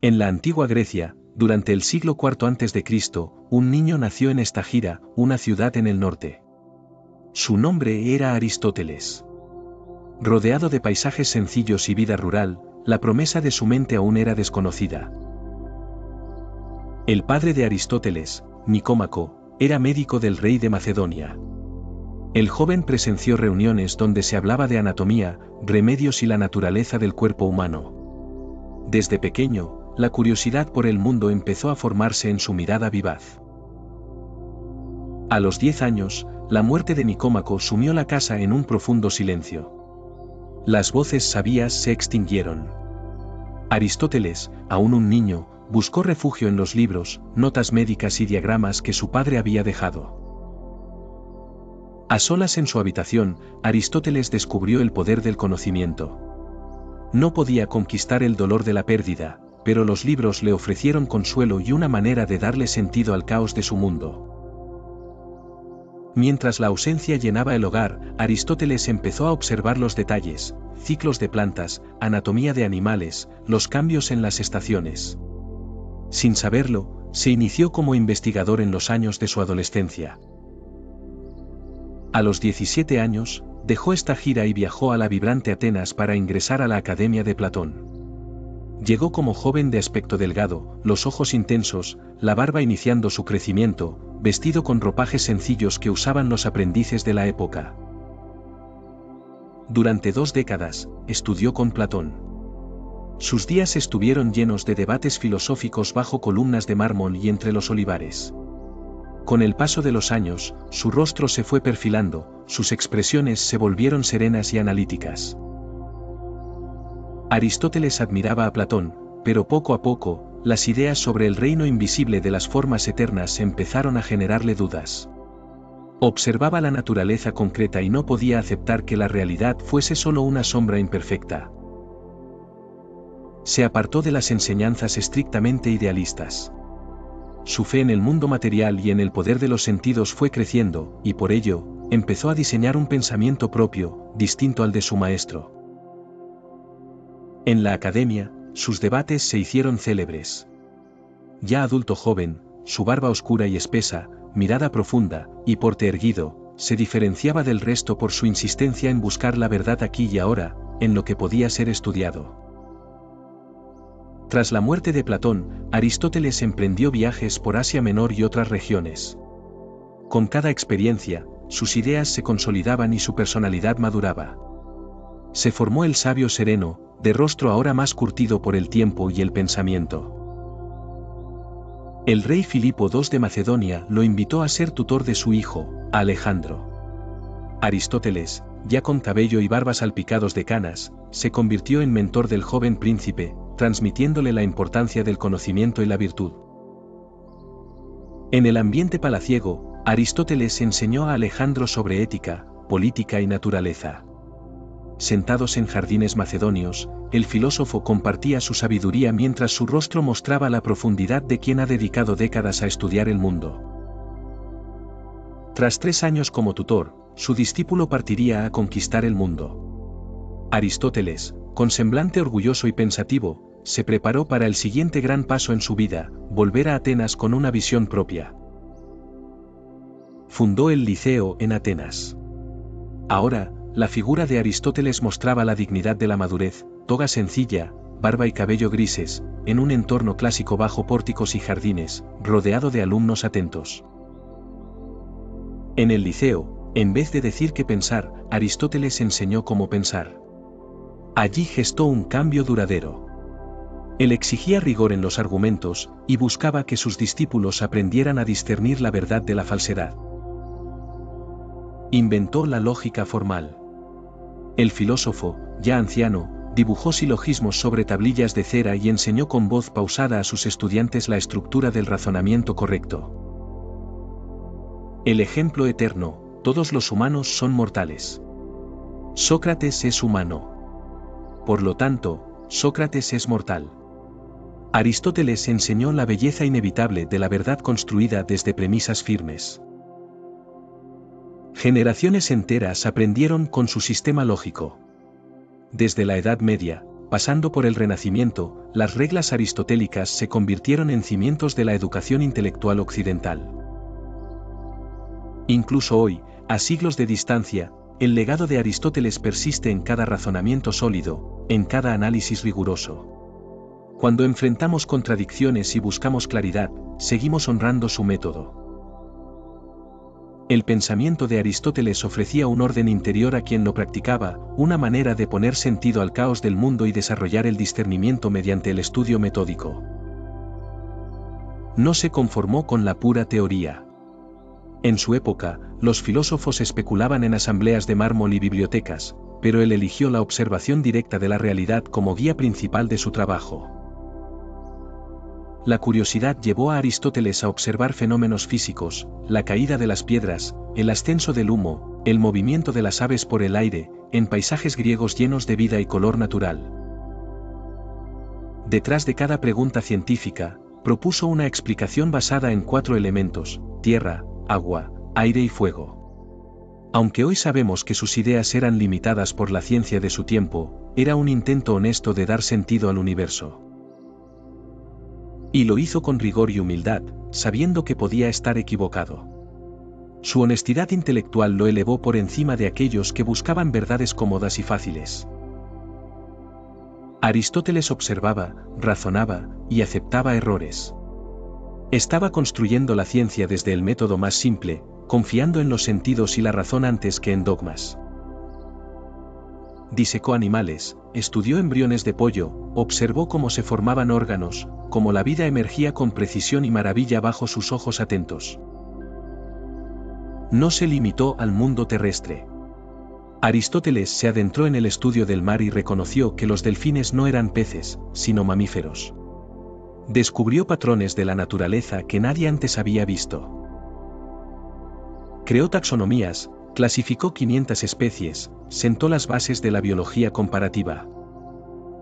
En la antigua Grecia, durante el siglo IV a.C., un niño nació en Estagira, una ciudad en el norte. Su nombre era Aristóteles. Rodeado de paisajes sencillos y vida rural, la promesa de su mente aún era desconocida. El padre de Aristóteles, Nicómaco, era médico del rey de Macedonia. El joven presenció reuniones donde se hablaba de anatomía, remedios y la naturaleza del cuerpo humano. Desde pequeño, la curiosidad por el mundo empezó a formarse en su mirada vivaz. A los 10 años, la muerte de Nicómaco sumió la casa en un profundo silencio. Las voces sabias se extinguieron. Aristóteles, aún un niño, buscó refugio en los libros, notas médicas y diagramas que su padre había dejado. A solas en su habitación, Aristóteles descubrió el poder del conocimiento. No podía conquistar el dolor de la pérdida, pero los libros le ofrecieron consuelo y una manera de darle sentido al caos de su mundo. Mientras la ausencia llenaba el hogar, Aristóteles empezó a observar los detalles, ciclos de plantas, anatomía de animales, los cambios en las estaciones. Sin saberlo, se inició como investigador en los años de su adolescencia. A los 17 años, dejó esta gira y viajó a la vibrante Atenas para ingresar a la Academia de Platón. Llegó como joven de aspecto delgado, los ojos intensos, la barba iniciando su crecimiento, vestido con ropajes sencillos que usaban los aprendices de la época. Durante 2 décadas, estudió con Platón. Sus días estuvieron llenos de debates filosóficos bajo columnas de mármol y entre los olivares. Con el paso de los años, su rostro se fue perfilando, sus expresiones se volvieron serenas y analíticas. Aristóteles admiraba a Platón, pero poco a poco, las ideas sobre el reino invisible de las formas eternas empezaron a generarle dudas. Observaba la naturaleza concreta y no podía aceptar que la realidad fuese solo una sombra imperfecta. Se apartó de las enseñanzas estrictamente idealistas. Su fe en el mundo material y en el poder de los sentidos fue creciendo, y por ello, empezó a diseñar un pensamiento propio, distinto al de su maestro. En la academia, sus debates se hicieron célebres. Ya adulto joven, su barba oscura y espesa, mirada profunda, y porte erguido, se diferenciaba del resto por su insistencia en buscar la verdad aquí y ahora, en lo que podía ser estudiado. Tras la muerte de Platón, Aristóteles emprendió viajes por Asia Menor y otras regiones. Con cada experiencia, sus ideas se consolidaban y su personalidad maduraba. Se formó el sabio sereno, de rostro ahora más curtido por el tiempo y el pensamiento. El rey Filipo II de Macedonia lo invitó a ser tutor de su hijo, Alejandro. Aristóteles, ya con cabello y barba salpicados de canas, se convirtió en mentor del joven príncipe, transmitiéndole la importancia del conocimiento y la virtud. En el ambiente palaciego, Aristóteles enseñó a Alejandro sobre ética, política y naturaleza. Sentados en jardines macedonios, el filósofo compartía su sabiduría mientras su rostro mostraba la profundidad de quien ha dedicado décadas a estudiar el mundo. Tras 3 años como tutor, su discípulo partiría a conquistar el mundo. Aristóteles, con semblante orgulloso y pensativo, se preparó para el siguiente gran paso en su vida, volver a Atenas con una visión propia. Fundó el Liceo en Atenas. Ahora, la figura de Aristóteles mostraba la dignidad de la madurez, toga sencilla, barba y cabello grises, en un entorno clásico bajo pórticos y jardines, rodeado de alumnos atentos. En el Liceo, en vez de decir qué pensar, Aristóteles enseñó cómo pensar. Allí gestó un cambio duradero. Él exigía rigor en los argumentos, y buscaba que sus discípulos aprendieran a discernir la verdad de la falsedad. Inventó la lógica formal. El filósofo, ya anciano, dibujó silogismos sobre tablillas de cera y enseñó con voz pausada a sus estudiantes la estructura del razonamiento correcto. El ejemplo eterno: todos los humanos son mortales. Sócrates es humano. Por lo tanto, Sócrates es mortal. Aristóteles enseñó la belleza inevitable de la verdad construida desde premisas firmes. Generaciones enteras aprendieron con su sistema lógico. Desde la Edad Media, pasando por el Renacimiento, las reglas aristotélicas se convirtieron en cimientos de la educación intelectual occidental. Incluso hoy, a siglos de distancia, el legado de Aristóteles persiste en cada razonamiento sólido, en cada análisis riguroso. Cuando enfrentamos contradicciones y buscamos claridad, seguimos honrando su método. El pensamiento de Aristóteles ofrecía un orden interior a quien lo practicaba, una manera de poner sentido al caos del mundo y desarrollar el discernimiento mediante el estudio metódico. No se conformó con la pura teoría. En su época, los filósofos especulaban en asambleas de mármol y bibliotecas, pero él eligió la observación directa de la realidad como guía principal de su trabajo. La curiosidad llevó a Aristóteles a observar fenómenos físicos, la caída de las piedras, el ascenso del humo, el movimiento de las aves por el aire, en paisajes griegos llenos de vida y color natural. Detrás de cada pregunta científica, propuso una explicación basada en 4 elementos: tierra, agua, aire y fuego. Aunque hoy sabemos que sus ideas eran limitadas por la ciencia de su tiempo, era un intento honesto de dar sentido al universo. Y lo hizo con rigor y humildad, sabiendo que podía estar equivocado. Su honestidad intelectual lo elevó por encima de aquellos que buscaban verdades cómodas y fáciles. Aristóteles observaba, razonaba, y aceptaba errores. Estaba construyendo la ciencia desde el método más simple, confiando en los sentidos y la razón antes que en dogmas. Disecó animales, estudió embriones de pollo, observó cómo se formaban órganos, cómo la vida emergía con precisión y maravilla bajo sus ojos atentos. No se limitó al mundo terrestre. Aristóteles se adentró en el estudio del mar y reconoció que los delfines no eran peces, sino mamíferos. Descubrió patrones de la naturaleza que nadie antes había visto. Creó taxonomías, clasificó 500 especies, sentó las bases de la biología comparativa.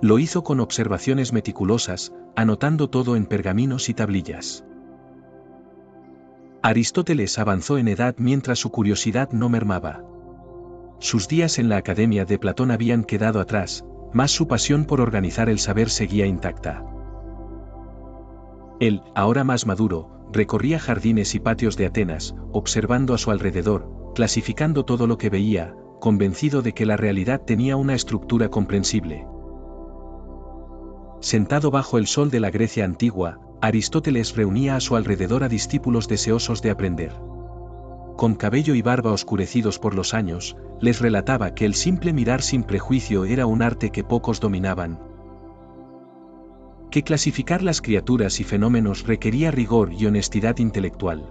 Lo hizo con observaciones meticulosas, anotando todo en pergaminos y tablillas. Aristóteles avanzó en edad mientras su curiosidad no mermaba. Sus días en la Academia de Platón habían quedado atrás, mas su pasión por organizar el saber seguía intacta. Él, ahora más maduro, recorría jardines y patios de Atenas, observando a su alrededor, clasificando todo lo que veía, convencido de que la realidad tenía una estructura comprensible. Sentado bajo el sol de la Grecia antigua, Aristóteles reunía a su alrededor a discípulos deseosos de aprender. Con cabello y barba oscurecidos por los años, les relataba que el simple mirar sin prejuicio era un arte que pocos dominaban. Que clasificar las criaturas y fenómenos requería rigor y honestidad intelectual.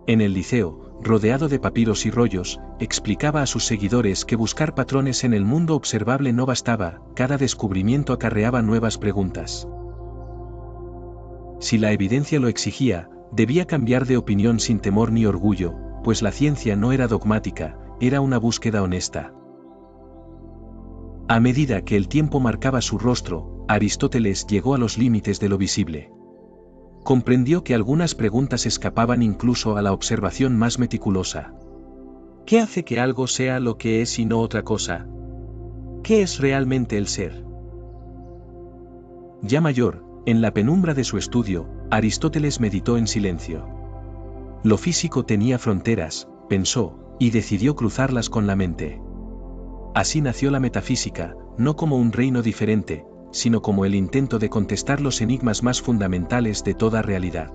En el Liceo, rodeado de papiros y rollos, explicaba a sus seguidores que buscar patrones en el mundo observable no bastaba, cada descubrimiento acarreaba nuevas preguntas. Si la evidencia lo exigía, debía cambiar de opinión sin temor ni orgullo, pues la ciencia no era dogmática, era una búsqueda honesta. A medida que el tiempo marcaba su rostro, Aristóteles llegó a los límites de lo visible. Comprendió que algunas preguntas escapaban incluso a la observación más meticulosa. ¿Qué hace que algo sea lo que es y no otra cosa? ¿Qué es realmente el ser? Ya mayor, en la penumbra de su estudio, Aristóteles meditó en silencio. Lo físico tenía fronteras, pensó, y decidió cruzarlas con la mente. Así nació la metafísica, no como un reino diferente, sino como el intento de contestar los enigmas más fundamentales de toda realidad.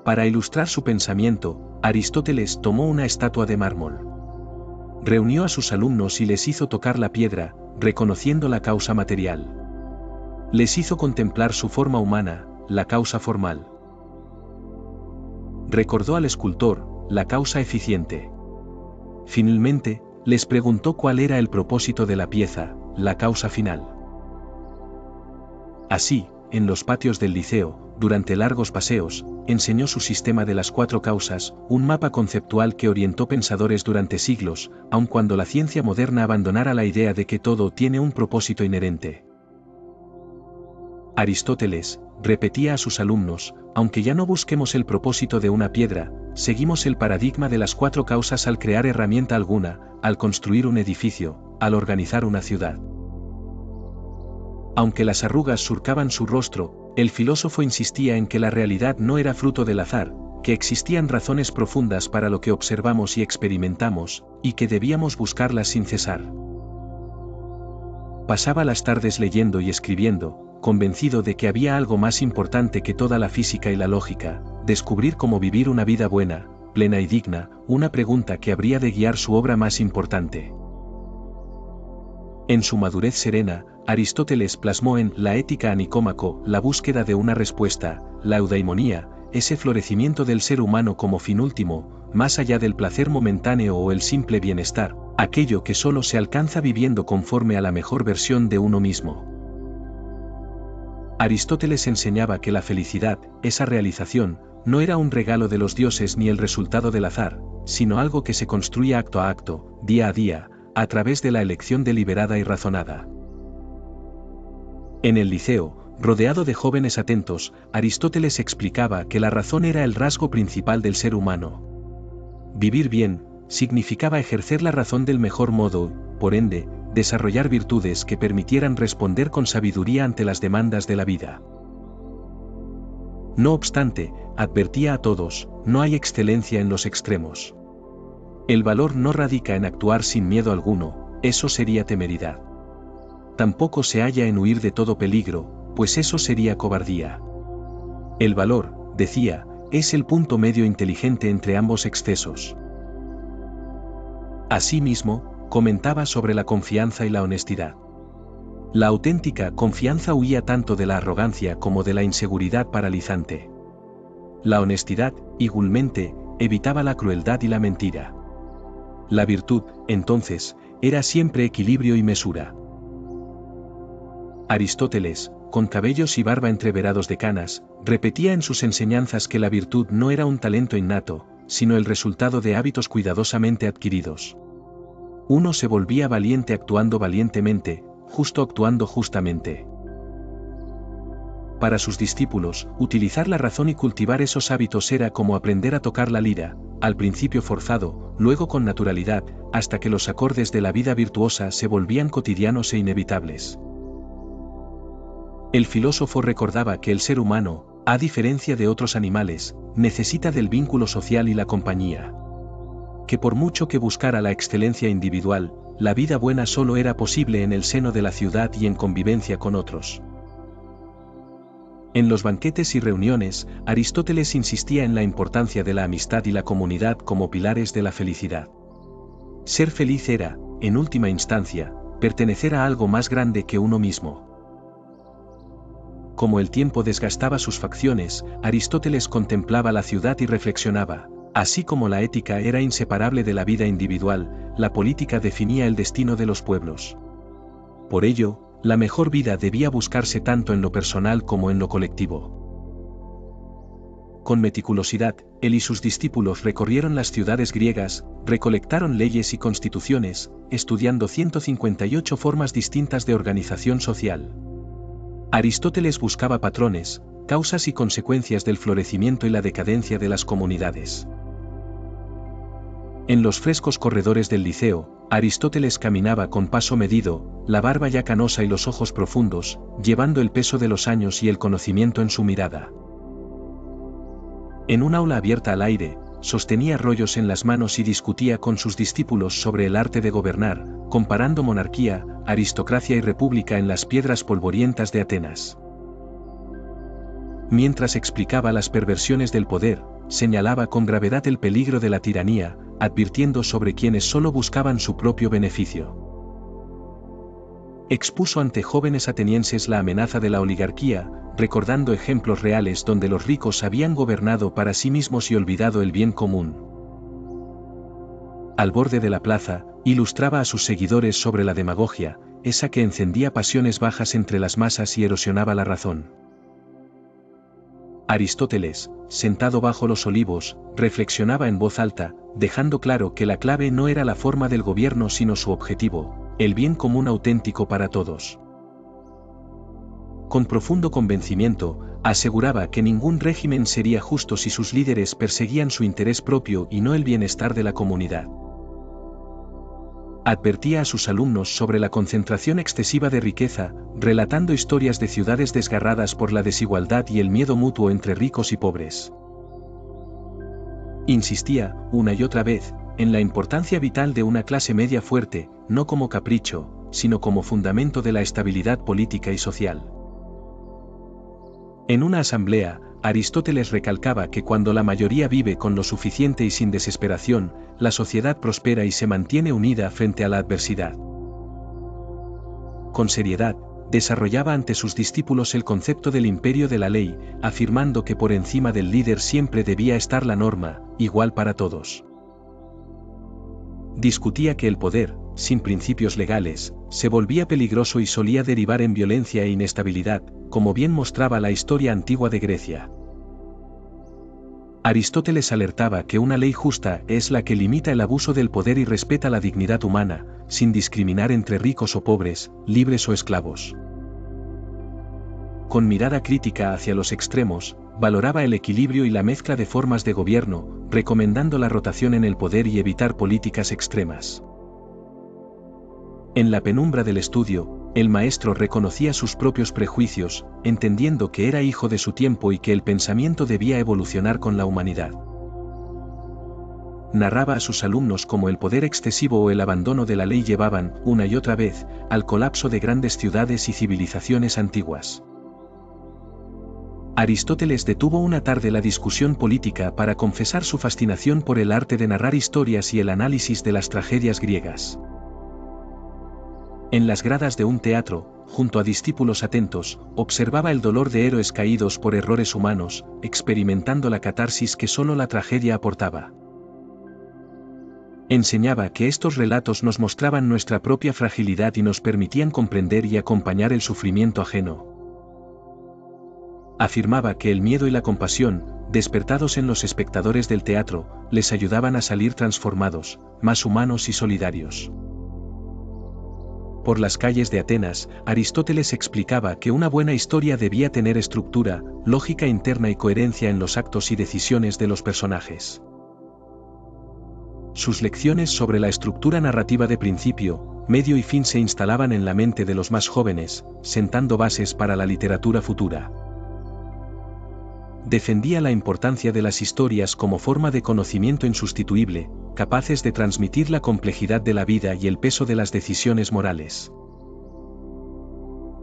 Para ilustrar su pensamiento, Aristóteles tomó una estatua de mármol. Reunió a sus alumnos y les hizo tocar la piedra, reconociendo la causa material. Les hizo contemplar su forma humana, la causa formal. Recordó al escultor, la causa eficiente. Finalmente, les preguntó cuál era el propósito de la pieza, la causa final. Así, en los patios del Liceo, durante largos paseos, enseñó su sistema de las 4 causas, un mapa conceptual que orientó pensadores durante siglos, aun cuando la ciencia moderna abandonara la idea de que todo tiene un propósito inherente. Aristóteles, repetía a sus alumnos, aunque ya no busquemos el propósito de una piedra, seguimos el paradigma de las 4 causas al crear herramienta alguna, al construir un edificio, al organizar una ciudad. Aunque las arrugas surcaban su rostro, el filósofo insistía en que la realidad no era fruto del azar, que existían razones profundas para lo que observamos y experimentamos, y que debíamos buscarlas sin cesar. Pasaba las tardes leyendo y escribiendo, convencido de que había algo más importante que toda la física y la lógica, descubrir cómo vivir una vida buena, plena y digna, una pregunta que habría de guiar su obra más importante. En su madurez serena, Aristóteles plasmó en La Ética a Nicómaco la búsqueda de una respuesta, la eudaimonía, ese florecimiento del ser humano como fin último, más allá del placer momentáneo o el simple bienestar, aquello que solo se alcanza viviendo conforme a la mejor versión de uno mismo. Aristóteles enseñaba que la felicidad, esa realización, no era un regalo de los dioses ni el resultado del azar, sino algo que se construía acto a acto, día a día, a través de la elección deliberada y razonada. En el Liceo, rodeado de jóvenes atentos, Aristóteles explicaba que la razón era el rasgo principal del ser humano. Vivir bien significaba ejercer la razón del mejor modo, por ende, desarrollar virtudes que permitieran responder con sabiduría ante las demandas de la vida. No obstante, advertía a todos, no hay excelencia en los extremos. El valor no radica en actuar sin miedo alguno, eso sería temeridad. Tampoco se halla en huir de todo peligro, pues eso sería cobardía. El valor, decía, es el punto medio inteligente entre ambos excesos. Asimismo, comentaba sobre la confianza y la honestidad. La auténtica confianza huía tanto de la arrogancia como de la inseguridad paralizante. La honestidad, igualmente, evitaba la crueldad y la mentira. La virtud, entonces, era siempre equilibrio y mesura. Aristóteles, con cabellos y barba entreverados de canas, repetía en sus enseñanzas que la virtud no era un talento innato, sino el resultado de hábitos cuidadosamente adquiridos. Uno se volvía valiente actuando valientemente, justo actuando justamente. Para sus discípulos, utilizar la razón y cultivar esos hábitos era como aprender a tocar la lira, al principio forzado, luego con naturalidad, hasta que los acordes de la vida virtuosa se volvían cotidianos e inevitables. El filósofo recordaba que el ser humano, a diferencia de otros animales, necesita del vínculo social y la compañía. Que por mucho que buscara la excelencia individual, la vida buena solo era posible en el seno de la ciudad y en convivencia con otros. En los banquetes y reuniones, Aristóteles insistía en la importancia de la amistad y la comunidad como pilares de la felicidad. Ser feliz era, en última instancia, pertenecer a algo más grande que uno mismo. Como el tiempo desgastaba sus facciones, Aristóteles contemplaba la ciudad y reflexionaba, así como la ética era inseparable de la vida individual, la política definía el destino de los pueblos. Por ello, la mejor vida debía buscarse tanto en lo personal como en lo colectivo. Con meticulosidad, él y sus discípulos recorrieron las ciudades griegas, recolectaron leyes y constituciones, estudiando 158 formas distintas de organización social. Aristóteles buscaba patrones, causas y consecuencias del florecimiento y la decadencia de las comunidades. En los frescos corredores del Liceo, Aristóteles caminaba con paso medido, la barba ya canosa y los ojos profundos, llevando el peso de los años y el conocimiento en su mirada. En un aula abierta al aire, sostenía rollos en las manos y discutía con sus discípulos sobre el arte de gobernar, comparando monarquía, aristocracia y república en las piedras polvorientas de Atenas. Mientras explicaba las perversiones del poder, señalaba con gravedad el peligro de la tiranía, advirtiendo sobre quienes solo buscaban su propio beneficio. Expuso ante jóvenes atenienses la amenaza de la oligarquía, recordando ejemplos reales donde los ricos habían gobernado para sí mismos y olvidado el bien común. Al borde de la plaza, ilustraba a sus seguidores sobre la demagogia, esa que encendía pasiones bajas entre las masas y erosionaba la razón. Aristóteles, sentado bajo los olivos, reflexionaba en voz alta, dejando claro que la clave no era la forma del gobierno sino su objetivo, el bien común auténtico para todos. Con profundo convencimiento, aseguraba que ningún régimen sería justo si sus líderes perseguían su interés propio y no el bienestar de la comunidad. Advertía a sus alumnos sobre la concentración excesiva de riqueza, relatando historias de ciudades desgarradas por la desigualdad y el miedo mutuo entre ricos y pobres. Insistía, una y otra vez, en la importancia vital de una clase media fuerte, no como capricho, sino como fundamento de la estabilidad política y social. En una asamblea, Aristóteles recalcaba que cuando la mayoría vive con lo suficiente y sin desesperación, la sociedad prospera y se mantiene unida frente a la adversidad. Con seriedad, desarrollaba ante sus discípulos el concepto del imperio de la ley, afirmando que por encima del líder siempre debía estar la norma, igual para todos. Discutía que el poder, sin principios legales, se volvía peligroso y solía derivar en violencia e inestabilidad, como bien mostraba la historia antigua de Grecia. Aristóteles alertaba que una ley justa es la que limita el abuso del poder y respeta la dignidad humana, sin discriminar entre ricos o pobres, libres o esclavos. Con mirada crítica hacia los extremos, valoraba el equilibrio y la mezcla de formas de gobierno, recomendando la rotación en el poder y evitar políticas extremas. En la penumbra del estudio, el maestro reconocía sus propios prejuicios, entendiendo que era hijo de su tiempo y que el pensamiento debía evolucionar con la humanidad. Narraba a sus alumnos cómo el poder excesivo o el abandono de la ley llevaban, una y otra vez, al colapso de grandes ciudades y civilizaciones antiguas. Aristóteles detuvo una tarde la discusión política para confesar su fascinación por el arte de narrar historias y el análisis de las tragedias griegas. En las gradas de un teatro, junto a discípulos atentos, observaba el dolor de héroes caídos por errores humanos, experimentando la catarsis que solo la tragedia aportaba. Enseñaba que estos relatos nos mostraban nuestra propia fragilidad y nos permitían comprender y acompañar el sufrimiento ajeno. Afirmaba que el miedo y la compasión, despertados en los espectadores del teatro, les ayudaban a salir transformados, más humanos y solidarios. Por las calles de Atenas, Aristóteles explicaba que una buena historia debía tener estructura, lógica interna y coherencia en los actos y decisiones de los personajes. Sus lecciones sobre la estructura narrativa de principio, medio y fin se instalaban en la mente de los más jóvenes, sentando bases para la literatura futura. Defendía la importancia de las historias como forma de conocimiento insustituible, capaces de transmitir la complejidad de la vida y el peso de las decisiones morales.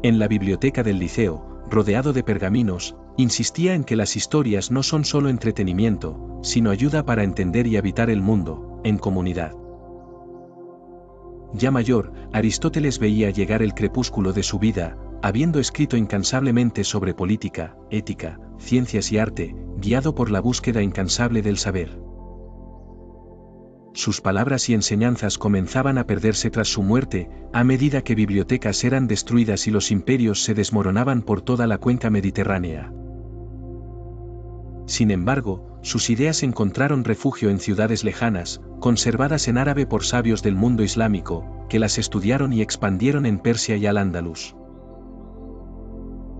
En la biblioteca del Liceo, rodeado de pergaminos, insistía en que las historias no son solo entretenimiento, sino ayuda para entender y habitar el mundo, en comunidad. Ya mayor, Aristóteles veía llegar el crepúsculo de su vida, habiendo escrito incansablemente sobre política, ética, ciencias y arte, guiado por la búsqueda incansable del saber. Sus palabras y enseñanzas comenzaban a perderse tras su muerte, a medida que bibliotecas eran destruidas y los imperios se desmoronaban por toda la cuenca mediterránea. Sin embargo, sus ideas encontraron refugio en ciudades lejanas, conservadas en árabe por sabios del mundo islámico, que las estudiaron y expandieron en Persia y al-Ándalus.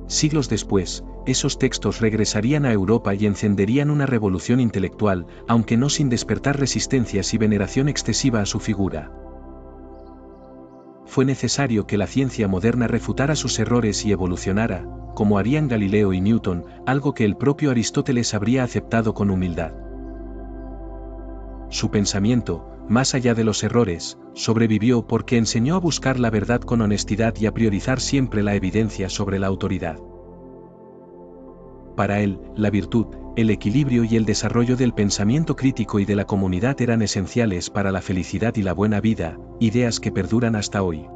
Siglos después, esos textos regresarían a Europa y encenderían una revolución intelectual, aunque no sin despertar resistencias y veneración excesiva a su figura. Fue necesario que la ciencia moderna refutara sus errores y evolucionara, como harían Galileo y Newton, algo que el propio Aristóteles habría aceptado con humildad. Su pensamiento, más allá de los errores, sobrevivió porque enseñó a buscar la verdad con honestidad y a priorizar siempre la evidencia sobre la autoridad. Para él, la virtud, el equilibrio y el desarrollo del pensamiento crítico y de la comunidad eran esenciales para la felicidad y la buena vida, ideas que perduran hasta hoy.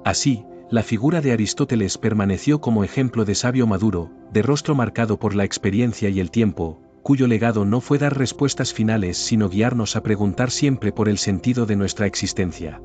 Así, la figura de Aristóteles permaneció como ejemplo de sabio maduro, de rostro marcado por la experiencia y el tiempo, cuyo legado no fue dar respuestas finales sino guiarnos a preguntar siempre por el sentido de nuestra existencia.